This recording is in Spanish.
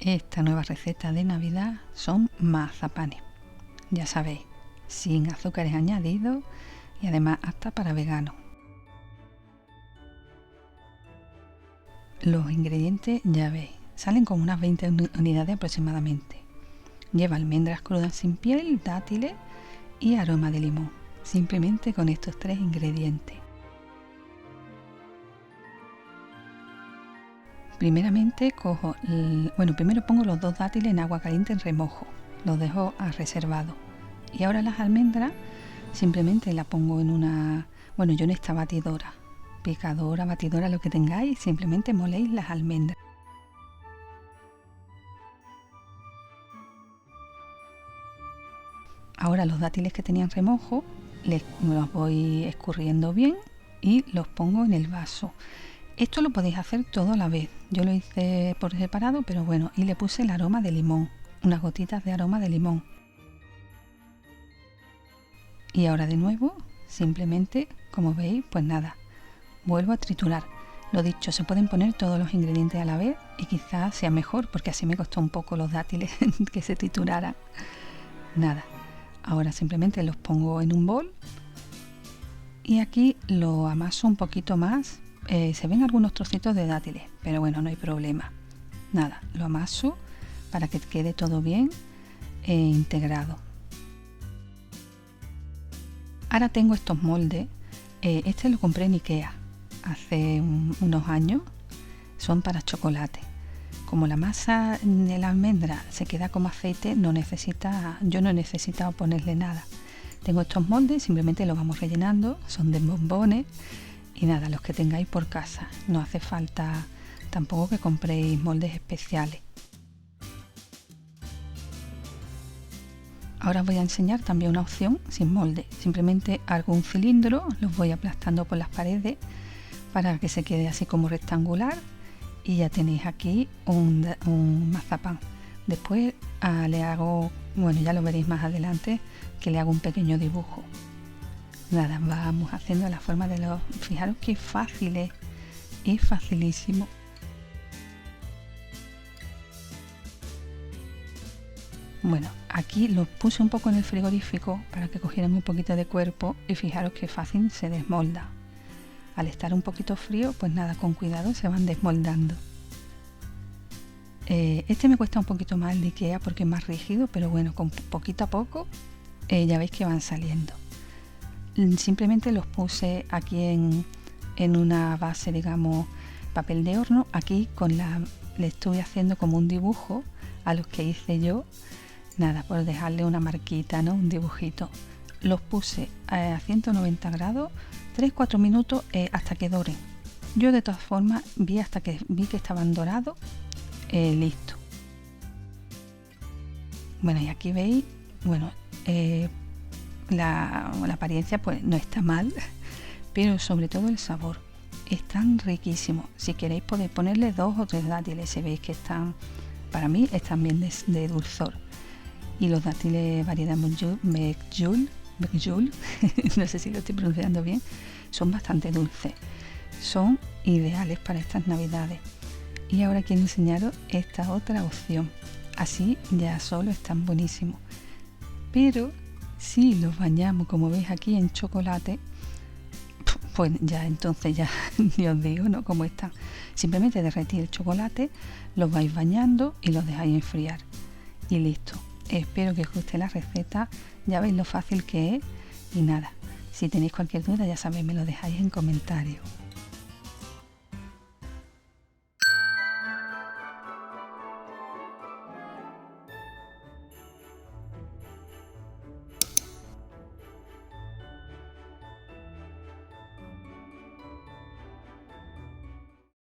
Esta nueva receta de Navidad son mazapanes, ya sabéis, sin azúcares añadidos y además apta para veganos. Los ingredientes ya veis, salen con unas 20 unidades aproximadamente. Lleva almendras crudas sin piel, dátiles y aroma de limón, simplemente con estos tres ingredientes. Primeramente primero pongo los 2 dátiles en agua caliente en remojo, los dejo reservados. Y ahora las almendras simplemente las pongo en yo en esta batidora, picadora, batidora, lo que tengáis, simplemente moléis las almendras. Ahora los dátiles que tenía en remojo los voy escurriendo bien y los pongo en el vaso. Esto lo podéis hacer todo a la vez. Yo lo hice por separado, pero bueno, y le puse el aroma de limón, unas gotitas de aroma de limón. Y ahora de nuevo, simplemente, como veis, pues nada, vuelvo a triturar. Lo dicho, se pueden poner todos los ingredientes a la vez y quizás sea mejor, porque así me costó un poco los dátiles que se trituraran. Nada, ahora simplemente los pongo en un bol y aquí lo amaso un poquito más. Se ven algunos trocitos de dátiles, pero bueno, no hay problema. Nada, lo amaso para que quede todo bien integrado. Ahora tengo estos moldes. Este lo compré en Ikea hace unos años. Son para chocolate. Como la masa de la almendra se queda como aceite, yo no he necesitado ponerle nada. Tengo estos moldes, simplemente los vamos rellenando. Son de bombones. Y nada, los que tengáis por casa, no hace falta tampoco que compréis moldes especiales. Ahora os voy a enseñar también una opción sin molde. Simplemente hago un cilindro, los voy aplastando por las paredes para que se quede así como rectangular y ya tenéis aquí un mazapán. Después le hago, ya lo veréis más adelante, que le hago un pequeño dibujo. Nada, vamos haciendo la forma de los... Fijaros qué fácil es facilísimo. Bueno, aquí los puse un poco en el frigorífico para que cogieran un poquito de cuerpo y fijaros qué fácil se desmolda. Al estar un poquito frío, pues nada, con cuidado se van desmoldando. Este me cuesta un poquito más el de Ikea porque es más rígido, pero bueno, con poquito a poco ya veis que van saliendo. Simplemente los puse aquí en una base, digamos, papel de horno. Aquí le estuve haciendo como un dibujo a los que hice yo. Nada, por dejarle una marquita, ¿no? Un dibujito. Los puse a 190 grados, 3-4 minutos hasta que doren. Yo de todas formas hasta que vi que estaban dorados, listo. Bueno, y aquí veis, la apariencia pues no está mal, pero sobre todo el sabor es tan riquísimo. Si queréis podéis ponerle 2 o 3 dátiles, si veis que para mí están bien de dulzor. Y los dátiles variedad Medjool no sé si lo estoy pronunciando bien, son bastante dulces, son ideales para estas navidades. Y ahora quiero enseñaros esta otra opción. Así ya solo están buenísimos, pero si los bañamos, como veis aquí, en chocolate, pues ya entonces ya ni os digo, ¿no? Cómo están. Simplemente derretís el chocolate, los vais bañando y los dejáis enfriar. Y listo. Espero que os guste la receta. Ya veis lo fácil que es. Y nada, si tenéis cualquier duda, ya sabéis, me lo dejáis en comentarios.